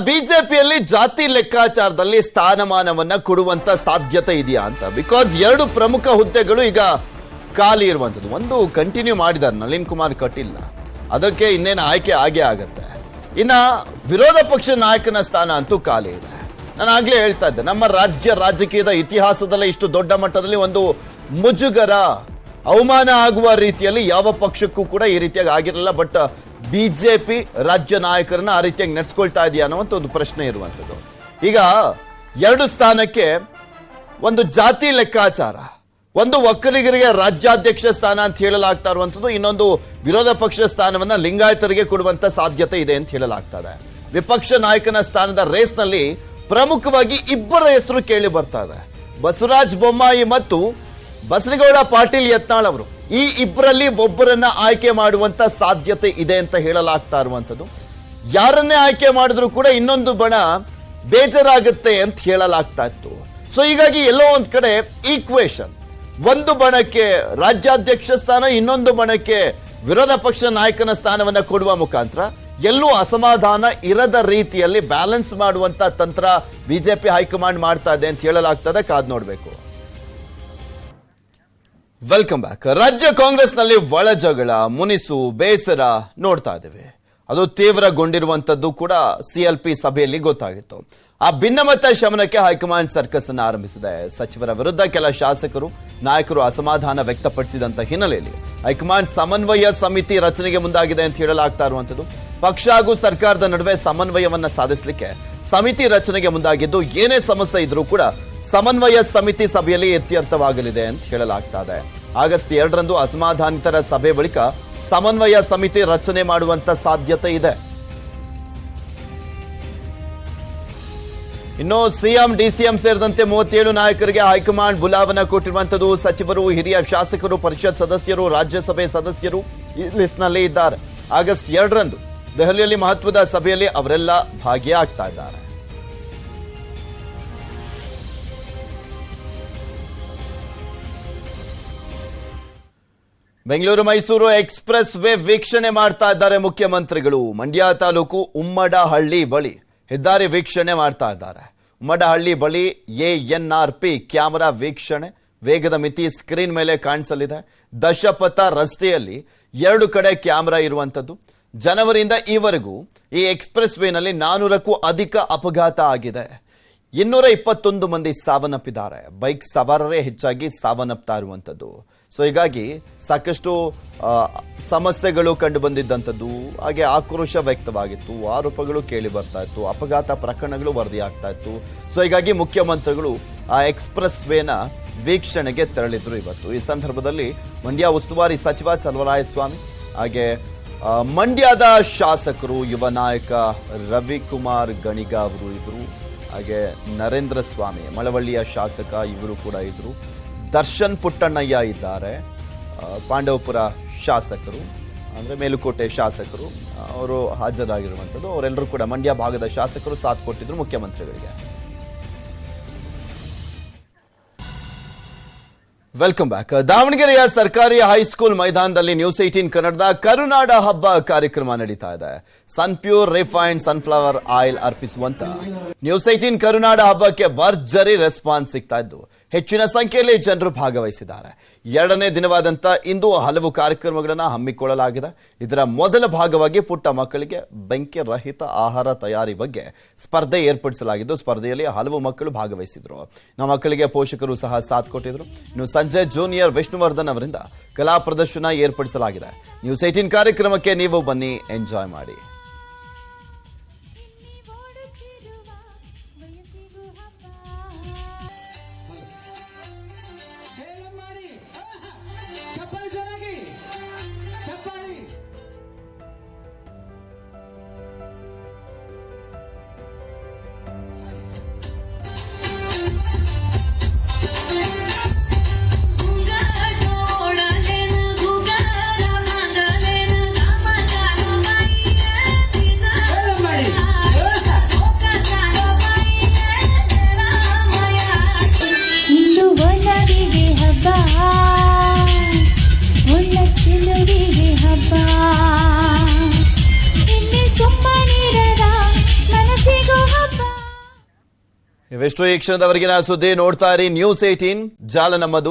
ಬಿಜೆಪಿಯಲ್ಲಿ ಜಾತಿ ಲೆಕ್ಕಾಚಾರದಲ್ಲಿ ಸ್ಥಾನಮಾನವನ್ನ ಕೊಡುವಂತ ಸಾಧ್ಯತೆ ಇದೆಯಾ ಅಂತ, ಬಿಕಾಸ್ 2 ಪ್ರಮುಖ ಹುದ್ದೆಗಳು ಈಗ ಖಾಲಿ ಇರುವಂತದ್ದು. ಒಂದು ಕಂಟಿನ್ಯೂ ಮಾಡಿದ್ದಾರೆ, ನಳಿನ್ ಕುಮಾರ್ ಕಟೀಲ್, ಅದಕ್ಕೆ ಇನ್ನೇನು ಆಯ್ಕೆ ಆಗೇ ಆಗತ್ತೆ. ಇನ್ನ ವಿರೋಧ ಪಕ್ಷ ನಾಯಕನ ಸ್ಥಾನ ಅಂತೂ ಖಾಲಿ ಇದೆ. ನಾನು ಆಗ್ಲೇ ಹೇಳ್ತಾ ಇದ್ದೆ, ನಮ್ಮ ರಾಜ್ಯ ರಾಜಕೀಯದ ಇತಿಹಾಸದಲ್ಲೇ ಇಷ್ಟು ದೊಡ್ಡ ಮಟ್ಟದಲ್ಲಿ ಒಂದು ಮುಜುಗರ, ಅವಮಾನ ಆಗುವ ರೀತಿಯಲ್ಲಿ ಯಾವ ಪಕ್ಷಕ್ಕೂ ಕೂಡ ಈ ರೀತಿಯಾಗಿ ಆಗಿರಲಿಲ್ಲ. ಬಟ್ ಬಿಜೆಪಿ ರಾಜ್ಯ ನಾಯಕರನ್ನ ಆ ರೀತಿಯಾಗಿ ನಡೆಸ್ಕೊಳ್ತಾ ಇದೆಯಾ ಅನ್ನುವಂಥ ಒಂದು ಪ್ರಶ್ನೆ ಇರುವಂಥದ್ದು. ಈಗ 2 ಸ್ಥಾನಕ್ಕೆ ಒಂದು ಜಾತಿ ಲೆಕ್ಕಾಚಾರ, ಒಂದು ಒಕ್ಕಲಿಗರಿಗೆ ರಾಜ್ಯಾಧ್ಯಕ್ಷ ಸ್ಥಾನ ಅಂತ ಹೇಳಲಾಗ್ತಾ ಇರುವಂತದ್ದು, ಇನ್ನೊಂದು ವಿರೋಧ ಪಕ್ಷ ಸ್ಥಾನವನ್ನ ಲಿಂಗಾಯತರಿಗೆ ಕೊಡುವಂತ ಸಾಧ್ಯತೆ ಇದೆ ಅಂತ ಹೇಳಲಾಗ್ತಾ ಇದೆ. ವಿಪಕ್ಷ ನಾಯಕನ ಸ್ಥಾನದ ರೇಸ್ ನಲ್ಲಿ ಪ್ರಮುಖವಾಗಿ 2 ಹೆಸರು ಕೇಳಿ ಬರ್ತಾ ಇದೆ, ಬಸವರಾಜ ಬೊಮ್ಮಾಯಿ ಮತ್ತು ಬಸನಗೌಡ ಪಾಟೀಲ್ ಯತ್ನಾಳ್ ಅವರು. ಈ 2ರಲ್ಲಿ ಒಬ್ಬರನ್ನ ಆಯ್ಕೆ ಮಾಡುವಂತ ಸಾಧ್ಯತೆ ಇದೆ ಅಂತ ಹೇಳಲಾಗ್ತಾ ಇರುವಂತದ್ದು. ಯಾರನ್ನೇ ಆಯ್ಕೆ ಮಾಡಿದ್ರು ಕೂಡ ಇನ್ನೊಂದು ಬಣ ಬೇಜಾರಾಗುತ್ತೆ ಅಂತ ಹೇಳಲಾಗ್ತಾ ಇತ್ತು. ಸೊ ಹೀಗಾಗಿ ಎಲ್ಲೋ ಒಂದ್ ಕಡೆ ಈಕ್ವೇಶನ್, ಒಂದು ಬಣಕ್ಕೆ ರಾಜ್ಯಾಧ್ಯಕ್ಷ ಸ್ಥಾನ, ಇನ್ನೊಂದು ಬಣಕ್ಕೆ ವಿರೋಧ ಪಕ್ಷ ನಾಯಕನ ಸ್ಥಾನವನ್ನ ಕೊಡುವ ಮುಖಾಂತರ ಎಲ್ಲೂ ಅಸಮಾಧಾನ ಇರದ ರೀತಿಯಲ್ಲಿ ಬ್ಯಾಲೆನ್ಸ್ ಮಾಡುವಂತ ತಂತ್ರ ಬಿಜೆಪಿ ಹೈಕಮಾಂಡ್ ಮಾಡ್ತಾ ಇದೆ ಅಂತ ಹೇಳಲಾಗ್ತದೆ. ಕಾದ್ ನೋಡ್ಬೇಕು. Welcome back. ರಾಜ್ಯ ಕಾಂಗ್ರೆಸ್ನಲ್ಲಿ ಒಳ ಜಗಳ, ಮುನಿಸು, ಬೇಸರ ನೋಡ್ತಾ ಇದ್ದೇವೆ. ಅದು ತೀವ್ರಗೊಂಡಿರುವಂತದ್ದು ಕೂಡ ಸಿಎಲ್ಪಿ ಸಭೆಯಲ್ಲಿ ಗೊತ್ತಾಗಿತ್ತು. ಆ ಭಿನ್ನಮತ ಶಮನಕ್ಕೆ ಹೈಕಮಾಂಡ್ ಸರ್ಕಸ್ ಅನ್ನು ಆರಂಭಿಸಿದೆ. ಸಚಿವರ ವಿರುದ್ಧ ಕೆಲ ಶಾಸಕರು, ನಾಯಕರು ಅಸಮಾಧಾನ ವ್ಯಕ್ತಪಡಿಸಿದಂತ ಹಿನ್ನೆಲೆಯಲ್ಲಿ ಹೈಕಮಾಂಡ್ ಸಮನ್ವಯ ಸಮಿತಿ ರಚನೆಗೆ ಮುಂದಾಗಿದೆ ಅಂತ ಹೇಳಲಾಗ್ತಾ ಇರುವಂತದ್ದು. ಪಕ್ಷ ಹಾಗೂ ಸರ್ಕಾರದ ನಡುವೆ ಸಮನ್ವಯವನ್ನ ಸಾಧಿಸಲಿಕ್ಕೆ ಸಮಿತಿ ರಚನೆಗೆ ಮುಂದಾಗಿದ್ದು, ಏನೇ ಸಮಸ್ಯೆ ಇದ್ರೂ ಕೂಡ ಸಮನ್ವಯ ಸಮಿತಿ ಸಭೆಯಲ್ಲಿ ಇತ್ಯರ್ಥವಾಗಲಿದೆ ಅಂತ ಹೇಳಲಾಗ್ತಾ ಇದೆ. ಆಗಸ್ಟ್ 2ರಂದು ಅಸಮಾಧಾನಿತರ ಸಭೆ ಬಳಿಕ ಸಮನ್ವಯ ಸಮಿತಿ ರಚನೆ ಮಾಡುವಂತ ಸಾಧ್ಯತೆ ಇದೆ. ಇನ್ನು ಸಿಎಂ, ಡಿಸಿಎಂ ಸೇರಿದಂತೆ 37 ನಾಯಕರಿಗೆ ಹೈಕಮಾಂಡ್ ಬುಲಾವಣೆ ಕೊಟ್ಟಿರುವಂತದ್ದು. ಸಚಿವರು, ಹಿರಿಯ ಶಾಸಕರು, ಪರಿಷತ್ ಸದಸ್ಯರು, ರಾಜ್ಯಸಭೆ ಸದಸ್ಯರು ಈ ಲಿಸ್ಟ್ನಲ್ಲಿ ಇದ್ದಾರೆ. ಆಗಸ್ಟ್ 2ರಂದು ದೆಹಲಿಯಲ್ಲಿ ಮಹತ್ವದ ಸಭೆಯಲ್ಲಿ ಅವರೆಲ್ಲ ಭಾಗಿಯಾಗ್ತಾ ಇದ್ದಾರೆ. ಬೆಂಗಳೂರು ಮೈಸೂರು ಎಕ್ಸ್ಪ್ರೆಸ್ ವೇ ವೀಕ್ಷಣೆ ಮಾಡ್ತಾ ಇದ್ದಾರೆ ಮುಖ್ಯಮಂತ್ರಿಗಳು. ಮಂಡ್ಯ ತಾಲೂಕು ಉಮ್ಮಡಹಳ್ಳಿ ಬಳಿ ಹೆದ್ದಾರಿ ವೀಕ್ಷಣೆ ಮಾಡ್ತಾ ಇದ್ದಾರೆ. ಉಮ್ಮಡಹಳ್ಳಿ ಬಳಿ ANRP ಕ್ಯಾಮೆರಾ ವೀಕ್ಷಣೆ, ವೇಗದ ಮಿತಿ ಸ್ಕ್ರೀನ್ ಮೇಲೆ ಕಾಣಿಸಲಿದೆ. ದಶಪಥ ರಸ್ತೆಯಲ್ಲಿ 2 ಕಡೆ ಕ್ಯಾಮೆರಾ ಇರುವಂತದ್ದು. ಜನವರಿಯಿಂದ ಈವರೆಗೂ ಈ ಎಕ್ಸ್ಪ್ರೆಸ್ ವೇನಲ್ಲಿ 400ಕ್ಕೂ ಅಧಿಕ ಅಪಘಾತ ಆಗಿದೆ. 221 ಮಂದಿ ಸಾವನ್ನಪ್ಪಿದ್ದಾರೆ. ಬೈಕ್ ಸವಾರರೇ ಹೆಚ್ಚಾಗಿ ಸಾವನ್ನಪ್ತಾ ಇರುವಂತದ್ದು. ಸೊ ಹೀಗಾಗಿ ಸಾಕಷ್ಟು ಸಮಸ್ಯೆಗಳು ಕಂಡು ಬಂದಿದ್ದಂಥದ್ದು, ಹಾಗೆ ಆಕ್ರೋಶ ವ್ಯಕ್ತವಾಗಿತ್ತು, ಆರೋಪಗಳು ಕೇಳಿ ಬರ್ತಾ ಇತ್ತು, ಅಪಘಾತ ಪ್ರಕರಣಗಳು ವರದಿಯಾಗ್ತಾ ಇತ್ತು. ಸೊ ಹೀಗಾಗಿ ಮುಖ್ಯಮಂತ್ರಿಗಳು ಆ ಎಕ್ಸ್ಪ್ರೆಸ್ ವೇನ ವೀಕ್ಷಣೆಗೆ ತೆರಳಿದ್ರು ಇವತ್ತು. ಈ ಸಂದರ್ಭದಲ್ಲಿ ಮಂಡ್ಯ ಉಸ್ತುವಾರಿ ಸಚಿವ ಚಲುವರಾಯಸ್ವಾಮಿ, ಹಾಗೆ ಮಂಡ್ಯದ ಶಾಸಕರು, ಯುವ ನಾಯಕ ರವಿಕುಮಾರ್ ಗಣಿಗ ಅವರು ಇದ್ರು, ಹಾಗೆ ನರೇಂದ್ರ ಸ್ವಾಮಿ ಮಳವಳ್ಳಿಯ ಶಾಸಕ ಇವರು ಕೂಡ ಇದ್ರು, ದರ್ಶನ್ ಪುಟ್ಟಣ್ಣಯ್ಯ ಇದ್ದಾರೆ, ಪಾಂಡವಪುರ ಶಾಸಕರು ಅಂದರೆ ಮೇಲುಕೋಟೆ ಶಾಸಕರು ಅವರು ಹಾಜರಾಗಿರುವಂಥದ್ದು. ಅವರೆಲ್ಲರೂ ಕೂಡ ಮಂಡ್ಯ ಭಾಗದ ಶಾಸಕರು ಸಾಥ್ ಕೊಟ್ಟಿದ್ರು ಮುಖ್ಯಮಂತ್ರಿಗಳಿಗೆ. Welcome back. ದಾವಣಗೆರೆಯ ಸರ್ಕಾರಿ ಹೈಸ್ಕೂಲ್ ಮೈದಾನದಲ್ಲಿ ನ್ಯೂಸ್ 18 ಕನ್ನಡದ ಕರುನಾಡ ಹಬ್ಬ ಕಾರ್ಯಕ್ರಮ ನಡೀತಾ ಇದೆ. ಸನ್ಪ್ಯೂರ್ ರಿಫೈನ್ಡ್ ಸನ್ಫ್ಲವರ್ ಆಯಿಲ್ ಅರ್ಪಿಸುವಂತ ನ್ಯೂಸ್ 18 ಕರುನಾಡ ಹಬ್ಬಕ್ಕೆ ಭರ್ಜರಿ ರೆಸ್ಪಾನ್ಸ್ ಸಿಗ್ತಾ ಇದ್ದು, ಹೆಚ್ಚಿನ ಸಂಖ್ಯೆಯಲ್ಲಿ ಜನರು ಭಾಗವಹಿಸಿದ್ದಾರೆ. 2ನೇ ದಿನವಾದಂತ ಇಂದು ಹಲವು ಕಾರ್ಯಕ್ರಮಗಳನ್ನು ಹಮ್ಮಿಕೊಳ್ಳಲಾಗಿದೆ. ಇದರ ಮೊದಲ ಭಾಗವಾಗಿ ಪುಟ್ಟ ಮಕ್ಕಳಿಗೆ ಬೆಂಕಿ ರಹಿತ ಆಹಾರ ತಯಾರಿ ಬಗ್ಗೆ ಸ್ಪರ್ಧೆ ಏರ್ಪಡಿಸಲಾಗಿದ್ದು, ಸ್ಪರ್ಧೆಯಲ್ಲಿ ಹಲವು ಮಕ್ಕಳು ಭಾಗವಹಿಸಿದ್ರು. ನಮ್ಮ ಮಕ್ಕಳಿಗೆ ಪೋಷಕರು ಸಹ ಸಾಥ್ ಕೊಟ್ಟಿದ್ರು. ಇನ್ನು ಸಂಜೆ ಜೂನಿಯರ್ ವಿಷ್ಣುವರ್ಧನ್ ಅವರಿಂದ ಕಲಾ ಪ್ರದರ್ಶನ ಏರ್ಪಡಿಸಲಾಗಿದೆ. ನ್ಯೂಸ್ 18 ಕಾರ್ಯಕ್ರಮಕ್ಕೆ ನೀವು ಬನ್ನಿ, ಎಂಜಾಯ್ ಮಾಡಿ. ಇವೆಷ್ಟು ಈ ಕ್ಷಣದವರೆಗಿನ ಸುದ್ದಿ. ನೋಡ್ತಾ ಇರಿ ನ್ಯೂಸ್ 18, ಜಾಲ ನಮ್ಮದು.